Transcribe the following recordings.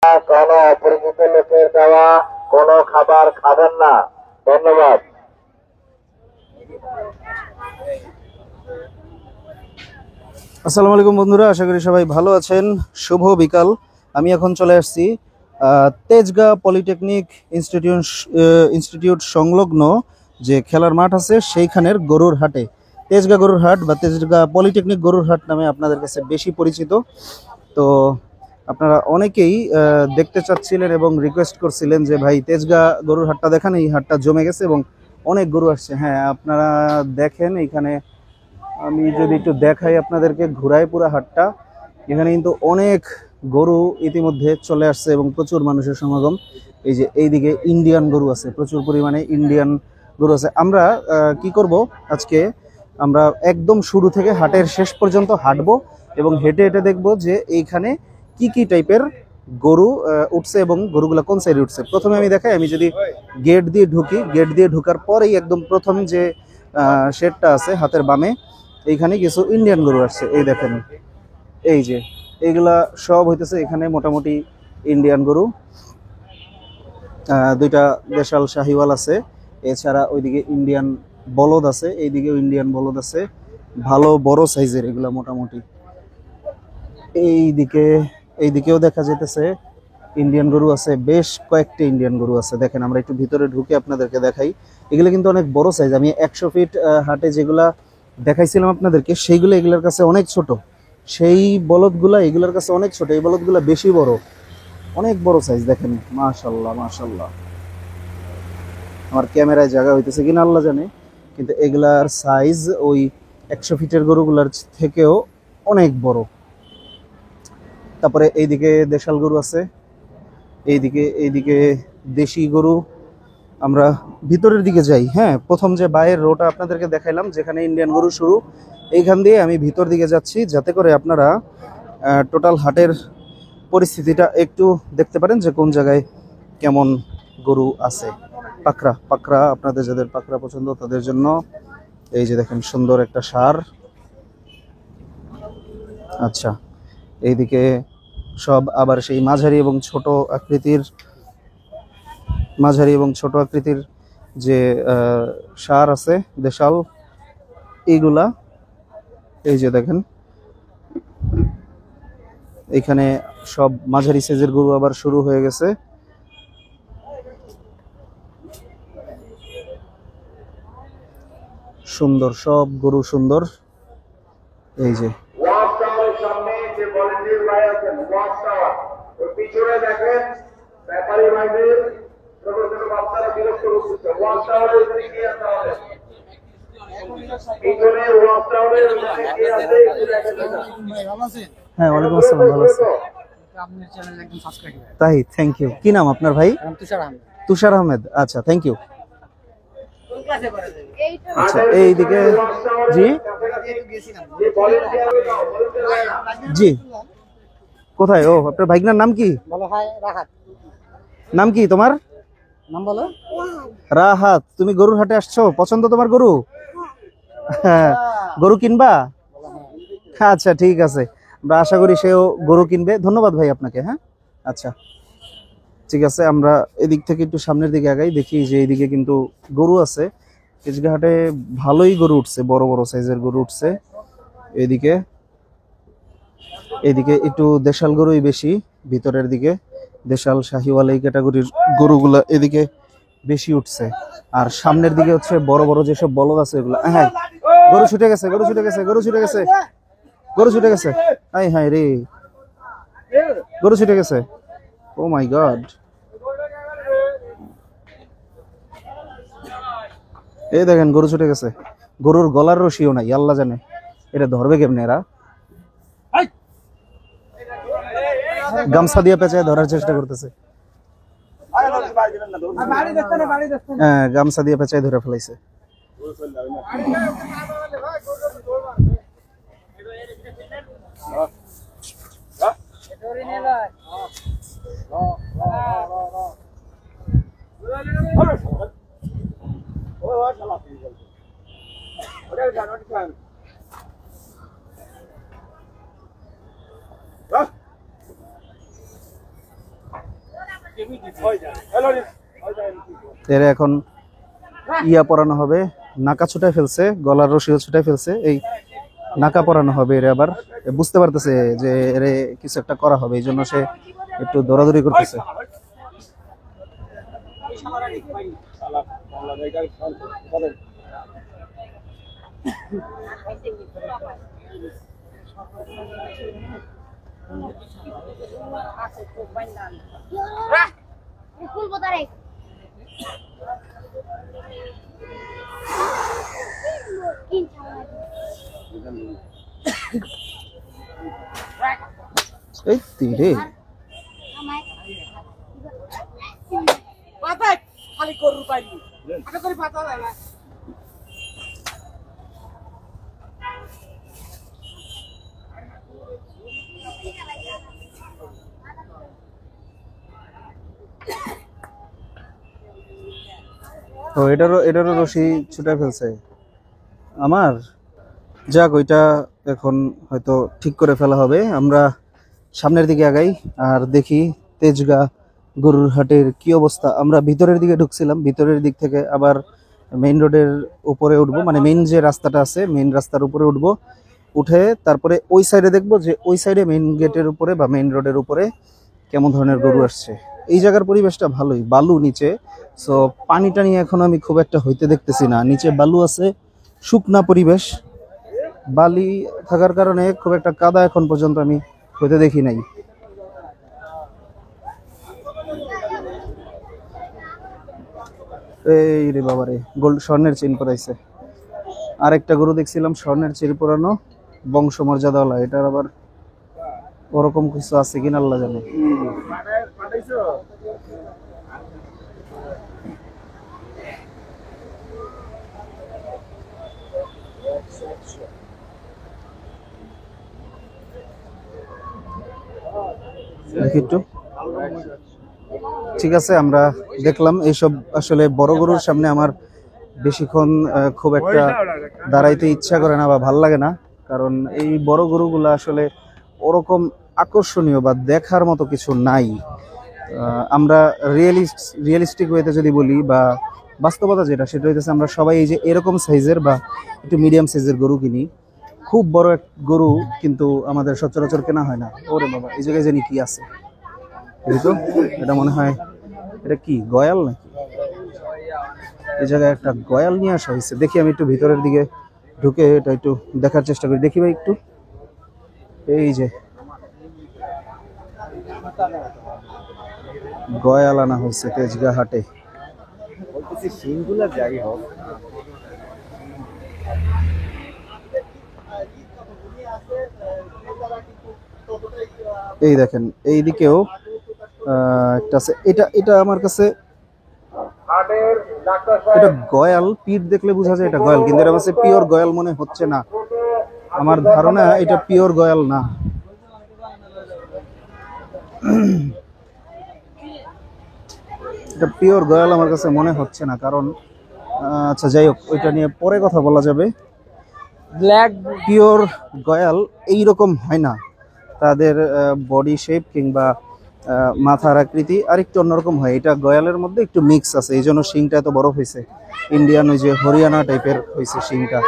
কোনো অপরিচিত লোকের দেওয়া কোনো খাবার খাবেন না। ধন্যবাদ। আসসালামু আলাইকুম বন্ধুরা, আশা করি সবাই ভালো আছেন। শুভ বিকাল। আমি এখন চলে আসছি তেজগাঁ পলিটেকনিক ইনস্টিটিউট সংলগ্ন যে খেলার মাঠ আছে সেইখানের গরুর হাটে। তেজগাঁ গরুর হাট বা তেজগাঁ পলিটেকনিক গরুর হাট নামে আপনাদের কাছে বেশি পরিচিত। তো আপনারা অনেকেই দেখতে চাচ্ছিলেন এবং রিকোয়েস্ট করছিলেন যে ভাই তেজগাঁ গরুর হাটটা দেখান, এই হাটটা জমে গেছে এবং অনেক গরু আসছে। হ্যাঁ, আপনারা দেখেন এইখানে, আমি যদি একটু দেখাই আপনাদেরকে ঘুরাই পুরো হাটটা, এখানে কিন্তু অনেক গরু ইতিমধ্যে চলে আসছে এবং প্রচুর মানুষের সমাগম। এই যে এইদিকে ইন্ডিয়ান গরু আছে, প্রচুর পরিমাণে ইন্ডিয়ান গরু আছে। আমরা কি করব আজকে, আমরা একদম শুরু থেকে হাটের শেষ পর্যন্ত হাঁটবো এবং হেঁটে হেঁটে দেখব যে এইখানে কি কি টাইপের গরু উঠছে এবং গরুগুলো কোন সাইডে উঠছে। প্রথমে আমি দেখাই, আমি যদি গেট দিয়ে ঢুকি, গেট দিয়ে ঢুকার পরেই একদম প্রথম যে শেডটা আছে হাতের বামে, এইখানে কিছু ইন্ডিয়ান গরু আসছে। এই দেখেন, এই যে এইগুলা সব হইতেছে এখানে মোটামুটি ইন্ডিয়ান গরু। দুইটা দেশাল শাহিওয়াল আছে, এছাড়া ওইদিকে ইন্ডিয়ান বলদ আছে, এইদিকেও ইন্ডিয়ান বলদ আছে, ভালো বড় সাইজের এগুলা মোটামুটি। এইদিকেও দেখা যেতেছে ইন্ডিয়ান গরু আছে, বেশ কয়েকটা ইন্ডিয়ান গরু আছে। দেখেন, আমরা একটু ভিতরে ঢুকে আপনাদেরকে দেখাই। এগুলো কিন্তু অনেক বড় সাইজ। আমি 100 ফিট হাটে যেগুলা দেখাইছিলাম আপনাদেরকে, সেইগুলো এগুলোর কাছে অনেক ছোট। সেই বলদগুলা এগুলোর কাছে অনেক ছোট, এই বলদগুলা বেশি বড়, অনেক বড় সাইজ। দেখেন, মাশাল্লাহ মাশাল্লাহ। আমার ক্যামেরায় জায়গা হইতেছে কিনা আল্লাহ জানে, কিন্তু এগুলার সাইজ ওই 100 ফিটের গরুগুলার থেকেও অনেক বড়। তারপরে এইদিকে দেশাল গরু আছে, এইদিকে দেশি গরু। আমরা ভিতরের দিকে যাই। হ্যাঁ, প্রথম যে বাইরের রোটা আপনাদেরকে দেখাইলাম যেখানে ইন্ডিয়ান গরু শুরু, এইখান দিয়ে আমি ভিতর দিকে যাচ্ছি যাতে করে আপনারা টোটাল হাটের পরিস্থিতিটা একটু দেখতে পারেন যে কোন জায়গায় কেমন গরু আছে। পাকড়া আপনাদের যাদের পাকড়া পছন্দ তাদের জন্য এই যে দেখেন সুন্দর একটা ষাঁড়। আচ্ছা, এইদিকে সব আবার সেই মাঝারি এবং ছোট আকৃতির যে ষাঁড় আছে দেশাল, এইগুলা। এই যে দেখেন, এইখানে সব মাঝারি সাইজের গরু আবার শুরু হয়ে গেছে। সুন্দর সব গরু, সুন্দর। এই যে সামনে যে ভলেন্টিয়ার ভাই আছেন, ওর পিছনে দেখেন ব্যাপারী ভাইদের ছোট ছোট বাচ্চারা বিরক্ত করতেছে। ওয়াচ টাওয়ারের ওখানে কি আছে আমাদের পিছনে, ওয়াচ টাওয়ারের ওখানে কি আছে একটু দেখেন। হ্যাঁ, ওয়ালাইকুম আসসালাম, ভালো আছি। তাই, থ্যাংক ইউ। কি নাম আপনার ভাই? তুষার আহমেদ। আচ্ছা, থ্যাংক ইউ। আচ্ছা, এইদিকে জি জি কোথায়? ও, আপনার ভাইগনার নাম কি? নাম কি তোমার? নাম বলো। রাহাত। তুমি গরুর হাটে আসছো, পছন্দ তোমার গরু? হ্যাঁ, গরু কিনবা? আচ্ছা, ঠিক আছে, আমরা আশা করি সেও গরু কিনবে। ধন্যবাদ ভাই আপনাকে। হ্যাঁ, আচ্ছা, ঠিক আছে। আমরা এদিক থেকে একটু সামনের দিকে আগাই, দেখি যে এইদিকে কিন্তু গরু আছে। তেজগাঁ হাটে ভালোই গরু উঠছে, বড় বড় সাইজের গরু উঠছে। এদিকে একটু দেশাল গরুই বেশি, ভিতরের দিকে দেশাল শাহিওয়াল এই ক্যাটাগরির গরুগুলা এদিকে বেশি উঠছে। আর সামনের দিকে হচ্ছে বড় বড় যেসব বলদ আছে এগুলো। হ্যাঁ, গরু ছুটে গেছে। হাই হাই রে, গরু ছুটে গেছে। ও মাই গড। এই দেখেন, গরু ছুটে গেছে। গরুর গলার রশিও নাই, আল্লাহ জানে এটা ধরবে কেমনে এরা। গামছা দিয়ে পেঁচায় ধরার চেষ্টা করতেছে। হ্যাঁ, গামছা দিয়ে পেঁচায় ধরে ফেলাইছে। এর এখন ইয়া পরানো হবে, নাকা ছুটাই ফেলছে, গলার রশিও ছুটাই ফেলছে, এই নাকা পরানো হবে। এর আবার বুঝতে পারতেছে যে এর কিছু একটা করা হবে, এই জন্য সে একটু দৌড়াদৌড়ি করতেছে। এই তীরে ও এটারও রশি ছুটে ফেলছে আমার। যাক, ওইটা এখন হয়তো ঠিক করে ফেলা হবে। আমরা সামনের দিকে আগাই আর দেখি তেজগাঁ গরুর হাটের কি অবস্থা। আমরা ভিতরের দিকে ঢুকছিলাম, ভিতরের দিক থেকে আবার মেইন রোডের উপরে উঠবো, মানে মেইন যে রাস্তাটা আছে মেইন রাস্তার উপরে উঠবো, উঠে তারপরে ওই সাইডে দেখবো যে ওই সাইডে মেইন গেটের উপরে বা মেইন রোডের উপরে কেমন ধরনের গরু আসছে। এই জায়গার পরিবেশটা ভালোই, বালু নিচে, সো পানি টানি এখন আমি খুব একটা হইতে দেখতেছি না, নিচে বালু আছে, শুকনা পরিবেশ, বালি থাকার কারণে খুব একটা কাদা এখন পর্যন্ত আমি হইতে দেখি নাই। এই রে বাবারে, গোল্ড স্বর্ণের চেইন পরাইছে। আরেকটা গরু দেখছিলাম স্বর্ণের চেইন পরানো, বংশমর্যাদাওয়ালা, এটার আবার ওরকম কিছু আছে কিনা আল্লাহ জানে। দেখি একটু। ঠিক আছে, আমরা দেখলাম এইসব আসলে বড় গরুর সামনে আমার বেশিক্ষণ খুব একটা দাঁড়াইতে ইচ্ছা করে না বা ভাল লাগে না, কারণ এই বড় গরুগুলো আসলে ওরকম আকর্ষণীয় বা দেখার মতো কিছু নাই। আমরা রিয়েলিস্টিক ওয়েতে যদি বলি বা বাস্তবতা যেটা, সেটা হইতেছে আমরা সবাই এই যে এরকম সাইজের বা একটু মিডিয়াম সাইজের গরু কিনি। খুব বড় এক গরু কিন্তু আমাদের সচরাচর কেনা হয় না। ওরে বাবা, এই জায়গায় জানি কি আছে, এই তো এটা মনে হয়, এটা কি গয়াল নাকি? এই জায়গায় একটা গয়াল নিয়ে আসা হয়েছে। দেখি আমি একটু ভিতরের দিকে ঢুকে এটা একটু দেখার চেষ্টা করি। দেখি ভাই একটু, এই যে গয়াল আনা হয়েছে তেজগাঁ হাটে। এই দেখেন এইদিকেও একটা আছে, এটা এটা আমার কাছে এটা গয়াল, পিঠ দেখলে বোঝা যায় এটা গয়াল, কিন্তু এটা কাছে পিওর গয়াল মনে হচ্ছে না। আমার ধারণা এটা পিওর গয়াল না। এটা পিওর গয়াল আমার কাছে মনে হচ্ছে না, কারণ আচ্ছা যাই হোক, ওইটা নিয়ে পরে কথা বলা যাবে। ব্ল্যাক পিওর গয়াল এইরকম হয় না, তাদের বডি শেপ কিংবা মাথার আকৃতি আরেকটু অন্যরকম হয়। এটা গয়ালের মধ্যে একটু মিক্স আছে, এই জন্য শিংটা এত বড় হয়েছে, ইন্ডিয়ান ওই যে হরিয়ানা টাইপের হয়েছে শিংটা।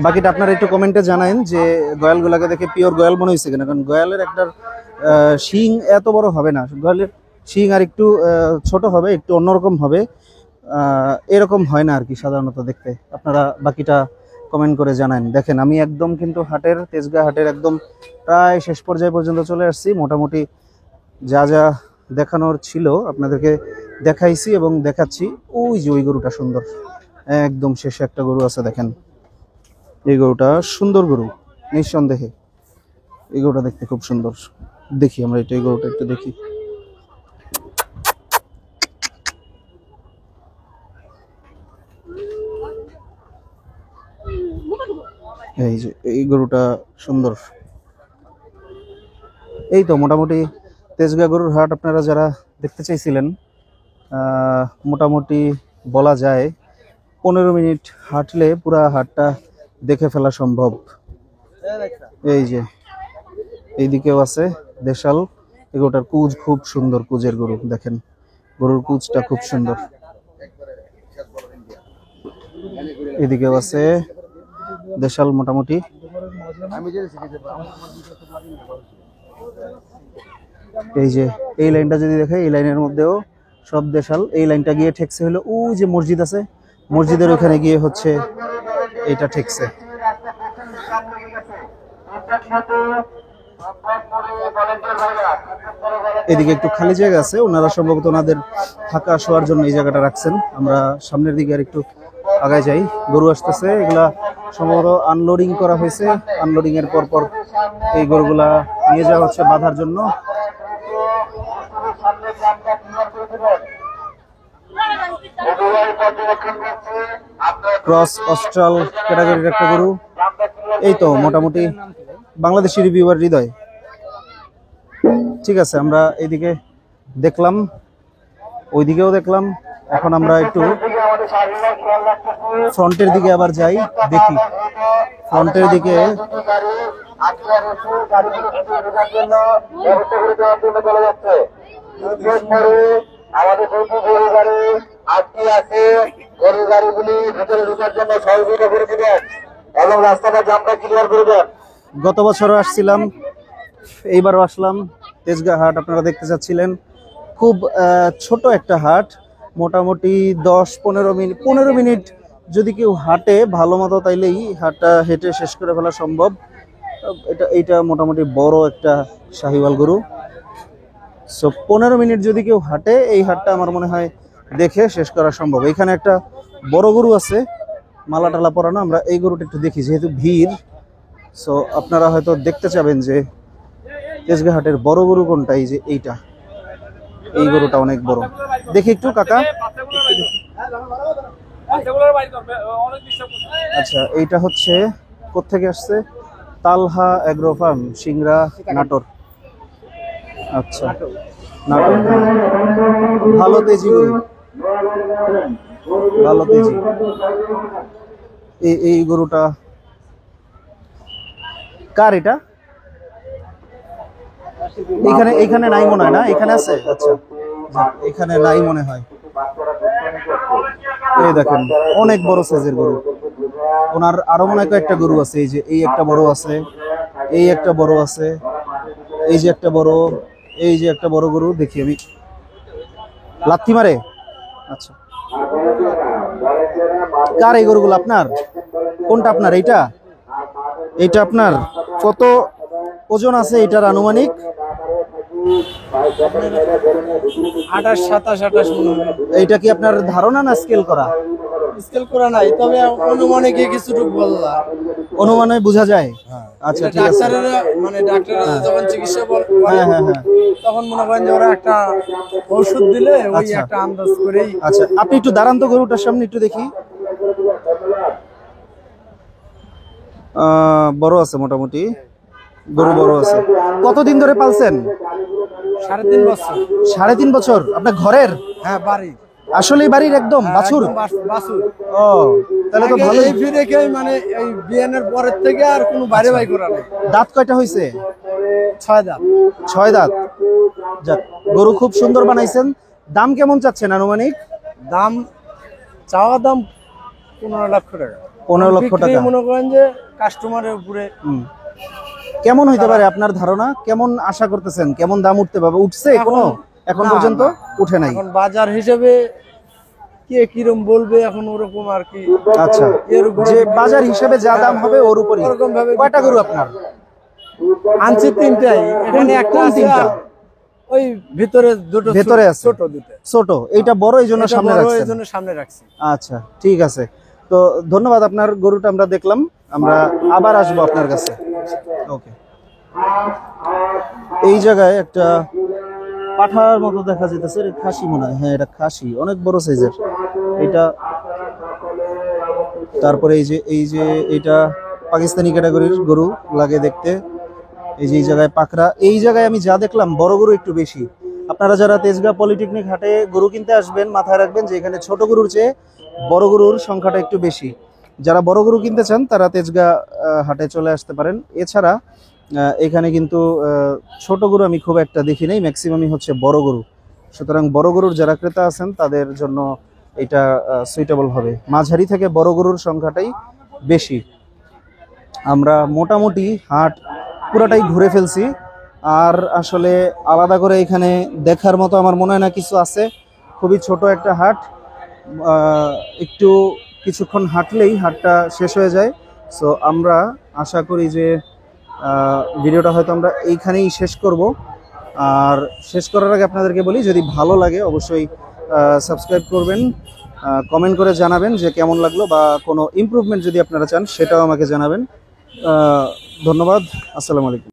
বাকিটা আপনারা একটু কমেন্টে জানান যে গয়ালগুলাকে দেখে পিওর গয়াল মনে হয়েছে কিনা, কারণ গয়ালের একটা শিং এত বড় হবে না, গয়ালের শিং আর একটু ছোট হবে, একটু অন্যরকম হবে, এরকম হয় না আর কি সাধারণত দেখতে। আপনারা বাকিটা কমেন্ট করে জানান। দেখেন আমি একদম কিন্তু হাটের, তেজগাঁ হাটের একদম প্রায় শেষ পর্যায়ে পর্যন্ত চলে আসছি। মোটামুটি যা যা দেখানোর ছিল আপনাদেরকে দেখাইছি এবং দেখাচ্ছি। ওই যে ওই গরুটা সুন্দর, একদম শেষে একটা গরু আছে দেখেন, এই গরুটা সুন্দর গরু নিঃসন্দেহে, এই গরুটা দেখতে খুব সুন্দর। দেখি আমরা এটা, এই গরুটা একটু দেখি। এই যে এই গরুটা সুন্দর। এই তো মোটামুটি তেজগাঁ গরুর হাট আপনারা যারা দেখতে চাইছিলেন, মোটামুটি বলা যায় 15 মিনিট হাঁটলে পুরা হাটটা দেখে ফেলা সম্ভব। এই যে এইদিকেও আছে দেশাল। এগুলোটার কুজ খুব সুন্দর, কুজের গরু দেখেন, গরুর কুজটা খুব সুন্দর। এদিকেও আছে দেশাল মোটামুটি। এই যে এই লাইনটা যদি দেখে, এই লাইনের মধ্যেও সব দেশাল। এই লাইনটা গিয়ে ঠেকছে হলো ও যে মসজিদ আছে, মসজিদের ওখানে গিয়ে হচ্ছে এইটা ঠেকছে। এদিকে একটু খালি জায়গা আছে, ওনারা সম্ভবত ওনাদের থাকা শোয়ার জন্য এই জায়গাটা রাখছেন। আমরা সামনের দিকে আর একটু আগায় যাই। গরু আসতেছে, এগুলা সম্ভবত আনলোডিং করা হয়েছে। আনলোডিং এর পর পর এই গরুগুলা নিয়ে যাওয়া হচ্ছে বাঁধার জন্য। ক্রস অস্ট্রাল ক্যাটাগরির একটা গরু। এই তো মোটামুটি বাংলাদেশি রিভিউয়ার হৃদয়। ঠিক আছে, আমরা এইদিকে দেখলাম, ওইদিকেও দেখলাম। এখন আমরা একটু ফ্রন্টের দিকে আবার যাই, দেখি ফ্রন্টের দিকে। আমাদের গরু গাড়ি আটকে আছে, গরু গাড়িগুলি ভেতরে ঢোকার জন্য সহযোগিতা করে দেবেন এবং রাস্তাটা জামটা ক্লিয়ার করে দেন। গত বছরও আসছিলাম, এইবারও আসলাম। তেজগাঁ হাট আপনারা দেখতে চাচ্ছিলেন, খুব ছোট একটা হাট, মোটামুটি 10-15 মিনিট যদি কেউ হাঁটে ভালো মতো, তাইলেই হাটটা হেঁটে শেষ করে ফেলা সম্ভব। এইটা মোটামুটি বড় একটা শাহিওয়াল গরু। সো 15 মিনিট যদি কেউ হাঁটে, এই হাটটা আমার মনে হয় দেখে শেষ করা সম্ভব। এখানে একটা বড় গরু আছে, মালা টালা পরানো। আমরা এই গরুটা একটু দেখি, যেহেতু ভিড়, সো আপনারা হয়তো দেখতে চাবেন যে তেজগাঁ হাটের বড় গরু কোনটা। এই যে এইটা, এই গরুটা অনেক বড়। দেখি একটু কাকা। আচ্ছা, এইটা হচ্ছে কোত্থেকে আসছে? তালহা এগ্রো ফার্ম, সিংড়া, নাটোর। আচ্ছা, নাটোর। ভালো তেজি গরু, ভালো তেজি। এই গরুটা কার? এটা এখানে নাই মনে হয়, না এখানে আছে? আচ্ছা, এখানে নাই মনে হয়। এই দেখেন অনেক বড় সাইজের গরু। ওনার আরো মনে হয় একটা গরু আছে। এই যে এই একটা বড় আছে, এই একটা বড় আছে, এই যে একটা বড়, এই যে একটা বড় গরু। দেখি আমি, লাথি মারে। আচ্ছা, কার এই গরুগুলো? আপনার কোনটা? আপনার এইটা? এইটা আপনার? কত ওজন আছে এটার আনুমানিক? 28-27 মনে হয়। এইটা কি আপনার ধারণা না স্কেল করা? স্কেল করা নাই, তবে অনুমানে গিয়ে কিছুটুকু বললাম। অনুমানে বোঝা যায়। আচ্ছা, ঠিক আছে। ডাক্তাররা যখন চিকিৎসা হ্যাঁ হ্যাঁ হ্যাঁ, তখন মনে করেন যে ওরা একটা ওষুধ দিলে ওই একটা আন্দাজ করেই। আচ্ছা, আপনি একটু দাঁড়ান তো, গরুটার সামনে একটু দেখি। বড় আছে মোটামুটি, গরু বড় আছে। কতদিন ধরে পালছেন? 3.5 বছর। 3.5 বছর? আপনার ঘরের? হ্যাঁ, বাড়ি। আসলেই বাড়ির একদম বাছুর? বাছুর। ও, তাহলে তো ভালোই। মানে এই বিয়ানের পরের থেকে আর কোনো বাইরে বাই করা নেই। দাঁত কয়টা হয়েছে? 6 দাঁত। 6 দাঁত। যাক, গরু খুব সুন্দর বানাইছেন। দাম কেমন চাচ্ছেন আনুমানিক? দাম চাওয়া দাম 15 লক্ষ টাকা। 15 লক্ষ টাকা। মনে করেন যে কাস্টমারের উপরে। কেমন হইতে পারে আপনার ধারণা? কেমন আশা করতেছেন? কেমন দাম উঠতে পারবে? উঠছে কোনো এখন পর্যন্ত? উঠে নাই। এখন বাজার হিসেবে কে কিরকম বলবে এখন ওরকম আর কি। আচ্ছা, যে বাজার হিসেবে যা দাম হবে ওর উপরে। কয়টা গরু আপনার? আনছি 3টাই। এখানে একটা আছে, ওই ভিতরে দুটো ভিতরে আছে, ছোট দুটো। ছোট, এইটা বড়, এইজন্য সামনে রাখছেন। এইজন্য সামনে রাখছি। আচ্ছা, ঠিক আছে। তো ধন্যবাদ। আপনার গরুটা আমরা দেখলাম, আমরা আবার আসবো আপনার কাছে। ওকে। এই জায়গায় একটা পাঠার মতো দেখা যেতেছে, খাসি মনে হয়। হ্যাঁ, এটা খাসি, অনেক বড় সাইজের এটা। তারপরে এই যে এটা পাকিস্তানি ক্যাটাগরির গরু লাগে দেখতে। এই যে এই জায়গায় পাকড়া। এই জায়গায় আমি যা দেখলাম বড় গরু একটু বেশি। আপনারা যারা তেজগাঁ পলিটেকনিক হাটে গরু কিনতে আসবেন, মাথায় রাখবেন যে এখানে ছোট গরুর চেয়ে বড় গরুর সংখ্যাটা একটু বেশি। যারা বড় গরু কিনতে চান তারা তেজগাঁ হাটে চলে আসতে পারেন। এছাড়া এখানে কিন্তু ছোট গরু আমি খুব একটা দেখি নাই, ম্যাক্সিমামই হচ্ছে বড় গরু। সুতরাং বড় গরুর যারা ক্রেতা আছেন তাদের জন্য এটা সুইটেবল হবে। মাঝারি থেকে বড় গরুর সংখ্যাটাই বেশি। আমরা মোটামুটি হাট পুরাটাই ঘুরে ফেলছি, আর আসলে আলাদা করে এখানে দেখার মতো আমার মনে হয় না কিছু আছে। খুবই ছোট একটা হাট, একটু কিছুক্ষণ হাঁটলেই হাটটা শেষ হয়ে যায়। সো আমরা আশা করি যে ভিডিওটা হয়তো আমরা এইখানেই শেষ করব। আর শেষ করার আগে আপনাদেরকে বলি, যদি ভালো লাগে অবশ্যই সাবস্ক্রাইব করবেন, কমেন্ট করে জানাবেন যে কেমন লাগলো, বা কোনো ইমপ্রুভমেন্ট যদি আপনারা চান সেটাও আমাকে জানাবেন। ধন্যবাদ, আসসালামু আলাইকুম।